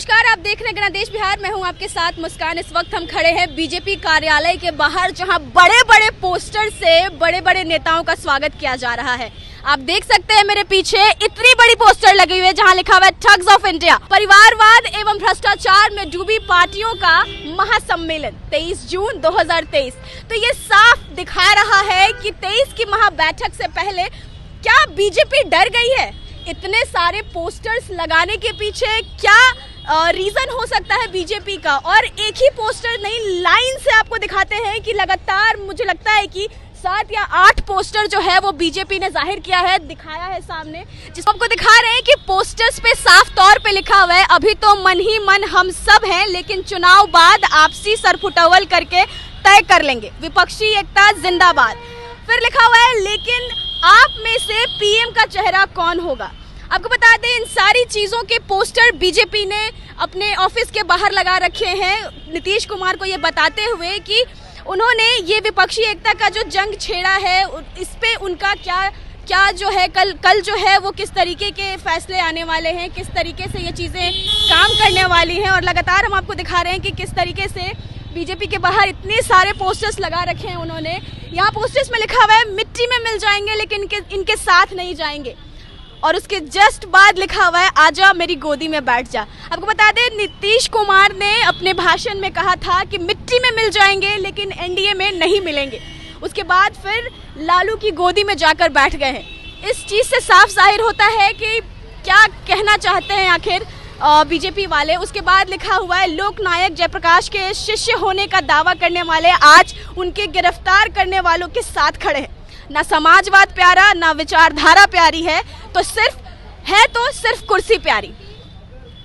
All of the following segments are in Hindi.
नमस्कार, आप देख रहे हैं गणदेश बिहार। मैं हूं आपके साथ मुस्कान। इस वक्त हम खड़े हैं बीजेपी कार्यालय के बाहर, जहां बड़े बड़े पोस्टर से बड़े बड़े नेताओं का स्वागत किया जा रहा है। आप देख सकते हैं मेरे पीछे इतनी बड़ी पोस्टर लगी हुई है जहां लिखा हुआ है ठग्स ऑफ इंडिया, परिवारवाद एवं भ्रष्टाचार में डूबी पार्टियों का महासम्मेलन 23 जून 2023। तो ये साफ दिखा रहा है कि 23 की महाबैठक से पहले क्या बीजेपी डर गई है? इतने सारे पोस्टर्स लगाने के पीछे क्या रीजन हो सकता है बीजेपी का? और एक ही पोस्टर नहीं, लाइन से आपको दिखाते हैं कि लगातार मुझे लगता है कि 7 या 8 पोस्टर जो है वो बीजेपी ने जाहिर किया है, दिखाया है सामने, जिसको आपको दिखा रहे हैं कि पोस्टर्स पे साफ तौर पे लिखा हुआ है अभी तो मन ही मन हम सब हैं, लेकिन चुनाव बाद आपसी सरफुटवल करके तय कर लेंगे, विपक्षी एकता जिंदाबाद। फिर लिखा हुआ है लेकिन आप में से पीएम का चेहरा कौन होगा? आपको बता दें, इन सारी चीज़ों के पोस्टर बीजेपी ने अपने ऑफिस के बाहर लगा रखे हैं, नीतीश कुमार को ये बताते हुए कि उन्होंने ये विपक्षी एकता का जो जंग छेड़ा है, इस पे उनका क्या जो है कल जो है वो किस तरीके के फैसले आने वाले हैं, किस तरीके से ये चीज़ें काम करने वाली हैं। और लगातार हम आपको दिखा रहे हैं कि किस तरीके से बीजेपी के बाहर इतने सारे पोस्टर्स लगा रखे हैं उन्होंने। यहाँ पोस्टर्स में लिखा हुआ है मिट्टी में मिल जाएंगे लेकिन इनके साथ नहीं जाएंगे, और उसके जस्ट बाद लिखा हुआ है आजा मेरी गोदी में बैठ जा। आपको बता दें, नीतीश कुमार ने अपने भाषण में कहा था कि मिट्टी में मिल जाएंगे लेकिन एनडीए में नहीं मिलेंगे। उसके बाद फिर लालू की गोदी में जाकर बैठ गए हैं। इस चीज़ से साफ जाहिर होता है कि क्या कहना चाहते हैं आखिर बीजेपी वाले। उसके बाद लिखा हुआ है लोकनायक जयप्रकाश के शिष्य होने का दावा करने वाले आज उनके गिरफ्तार करने वालों के साथ खड़े हैं। ना समाजवाद प्यारा, ना विचारधारा प्यारी है, तो सिर्फ कुर्सी प्यारी।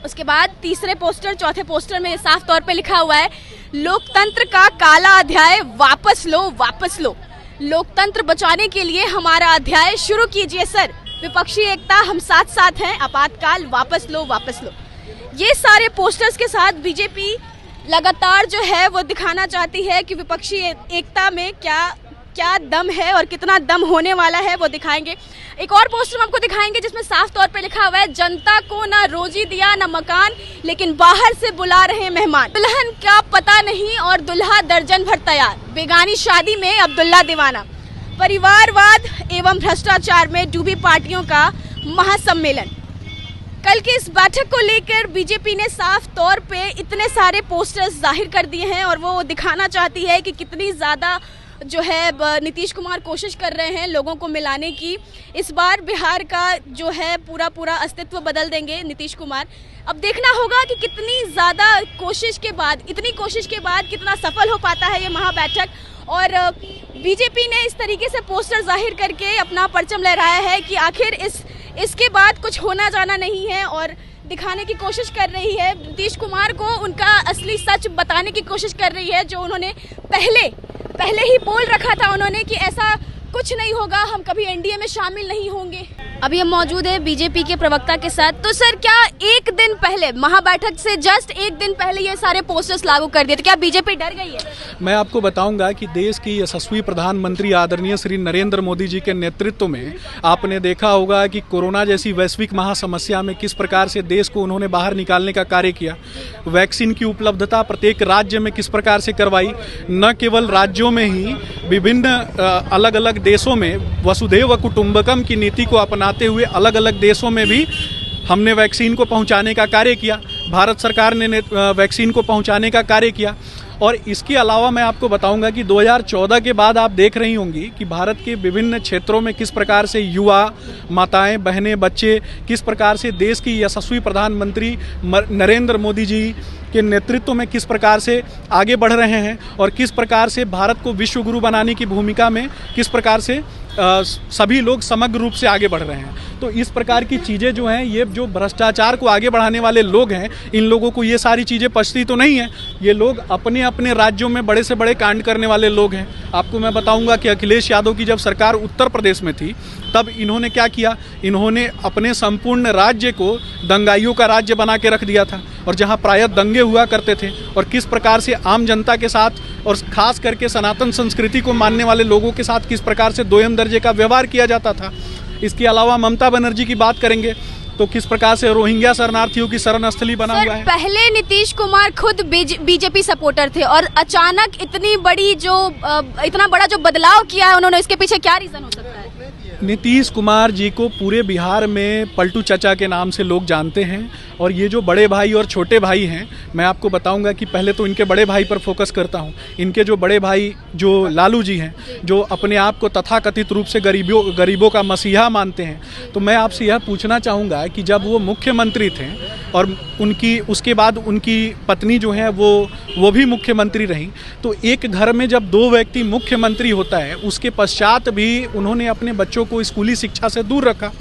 उसके बाद तीसरे पोस्टर, चौथे पोस्टर में साफ तौर पे लिखा हुआ है लोकतंत्र का काला अध्याय वापस लो, वापस लो। लोकतंत्र बचाने के लिए हमारा अध्याय शुरू कीजिए सर। विपक्षी एकता हम साथ साथ हैं, आपातकाल वापस लो, वापस लो। ये सारे पोस्टर्स के साथ बीजेपी लगातार जो है वो दिखाना चाहती है कि विपक्षी एकता में क्या दम है और कितना दम होने वाला है, वो दिखाएंगे। एक और पोस्टर हम आपको दिखाएंगे जिसमें साफ तौर पे लिखा हुआ है जनता को ना रोजी दिया ना मकान, लेकिन बाहर से बुला रहे मेहमान। दुल्हन का पता नहीं और दुल्हा दर्जन भर तैयार, बेगानी शादी में अब्दुल्ला दीवाना। परिवारवाद एवं भ्रष्टाचार में डूबी पार्टियों का महासम्मेलन। कल की इस बैठक को लेकर बीजेपी ने साफ तौर पे इतने सारे पोस्टर्स जाहिर कर दिए हैं और वो दिखाना चाहती है कि कितनी ज़्यादा जो है नीतीश कुमार कोशिश कर रहे हैं लोगों को मिलाने की। इस बार बिहार का जो है पूरा अस्तित्व बदल देंगे नीतीश कुमार। अब देखना होगा कि कितनी ज़्यादा कोशिश के बाद, इतनी कोशिश के बाद कितना सफल हो पाता है ये महाबैठक। और बीजेपी ने इस तरीके से पोस्टर जाहिर करके अपना परचम लहराया है कि आखिर इसके बाद कुछ होना जाना नहीं है, और दिखाने की कोशिश कर रही है नीतीश कुमार को, उनका असली सच बताने की कोशिश कर रही है, जो उन्होंने पहले ही बोल रखा था उन्होंने कि ऐसा कुछ नहीं होगा, हम कभी एनडीए में शामिल नहीं होंगे। अभी हम मौजूद है बीजेपी के प्रवक्ता के साथ। तो सर, क्या एक दिन पहले, महाबैठक से जस्ट एक दिन पहले ये सारे पोस्टर्स लागू कर दिए, तो क्या बीजेपी डर गई है? मैं आपको बताऊंगा कि देश की यशस्वी प्रधानमंत्री आदरणीय श्री नरेंद्र मोदी जी के नेतृत्व में आपने देखा होगा कि कोरोना जैसी वैश्विक महासमस्या में किस प्रकार से देश को उन्होंने बाहर निकालने का कार्य किया। वैक्सीन की उपलब्धता प्रत्येक राज्य में किस प्रकार से करवाई, न केवल राज्यों में ही, विभिन्न अलग अलग देशों में वसुधैव कुटुंबकम की नीति को अपनाते हुए अलग अलग देशों में भी हमने वैक्सीन को पहुंचाने का कार्य किया। भारत सरकार ने वैक्सीन को पहुंचाने का कार्य किया। और इसके अलावा मैं आपको बताऊंगा कि 2014 के बाद आप देख रही होंगी कि भारत के विभिन्न क्षेत्रों में किस प्रकार से युवा, माताएं, बहनें, बच्चे किस प्रकार से देश की यशस्वी प्रधानमंत्री नरेंद्र मोदी जी के नेतृत्व में किस प्रकार से आगे बढ़ रहे हैं, और किस प्रकार से भारत को विश्व गुरु बनाने की भूमिका में किस प्रकार से सभी लोग समग्र रूप से आगे बढ़ रहे हैं। तो इस प्रकार की चीज़ें जो हैं, ये जो भ्रष्टाचार को आगे बढ़ाने वाले लोग हैं, इन लोगों को ये सारी चीज़ें पछती तो नहीं है। ये लोग अपने अपने राज्यों में बड़े से बड़े कांड करने वाले लोग हैं। आपको मैं बताऊंगा कि अखिलेश यादव की जब सरकार उत्तर प्रदेश में थी, तब इन्होंने क्या किया, इन्होंने अपने संपूर्ण राज्य को दंगाइयों का राज्य बना के रख दिया था, और जहाँ प्रायः दंगे हुआ करते थे, और किस प्रकार से आम जनता के साथ और खास करके सनातन संस्कृति को मानने वाले लोगों के साथ किस प्रकार से दोयम दर्जे का व्यवहार किया जाता था। इसके अलावा ममता बनर्जी की बात करेंगे तो किस प्रकार से रोहिंग्या शरणार्थियों की शरण स्थली बना हुआ है। पहले नीतीश कुमार खुद बीजेपी सपोर्टर थे और अचानक इतना बड़ा जो बदलाव किया है उन्होंने, इसके पीछे क्या रीजन हो सकता है? नीतीश कुमार जी को पूरे बिहार में पलटू चाचा के नाम से लोग जानते हैं और ये जो बड़े भाई और छोटे भाई हैं, मैं आपको बताऊंगा कि पहले तो इनके बड़े भाई पर फोकस करता हूं। इनके जो बड़े भाई जो लालू जी हैं, जो अपने आप को तथाकथित रूप से गरीबों का मसीहा मानते हैं, तो मैं आपसे यह पूछना चाहूँगा कि जब वो मुख्यमंत्री थे और उसके बाद उनकी पत्नी जो है वो भी मुख्यमंत्री रही, तो एक घर में जब दो व्यक्ति मुख्यमंत्री होता है, उसके पश्चात भी उन्होंने अपने बच्चों को स्कूली शिक्षा से दूर रखा।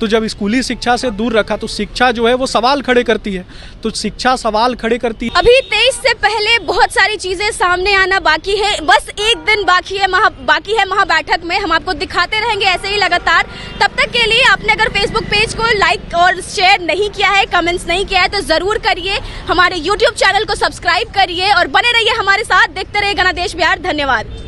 तो जब स्कूली शिक्षा से दूर रखा तो शिक्षा जो है वो सवाल खड़े करती है, तो शिक्षा सवाल खड़े करती है। अभी 23 से पहले बहुत सारी चीजें सामने आना बाकी है, बस एक दिन बाकी है महाबैठक में। हम आपको दिखाते रहेंगे ऐसे ही लगातार। तब तक के लिए आपने अगर फेसबुक पेज को लाइक और शेयर नहीं किया है, कमेंट्स नहीं किया है, तो जरूर करिए। हमारे यूट्यूब चैनल को सब्सक्राइब करिए और बने रहिए हमारे साथ, देखते रहिए गणदेश बिहार। धन्यवाद।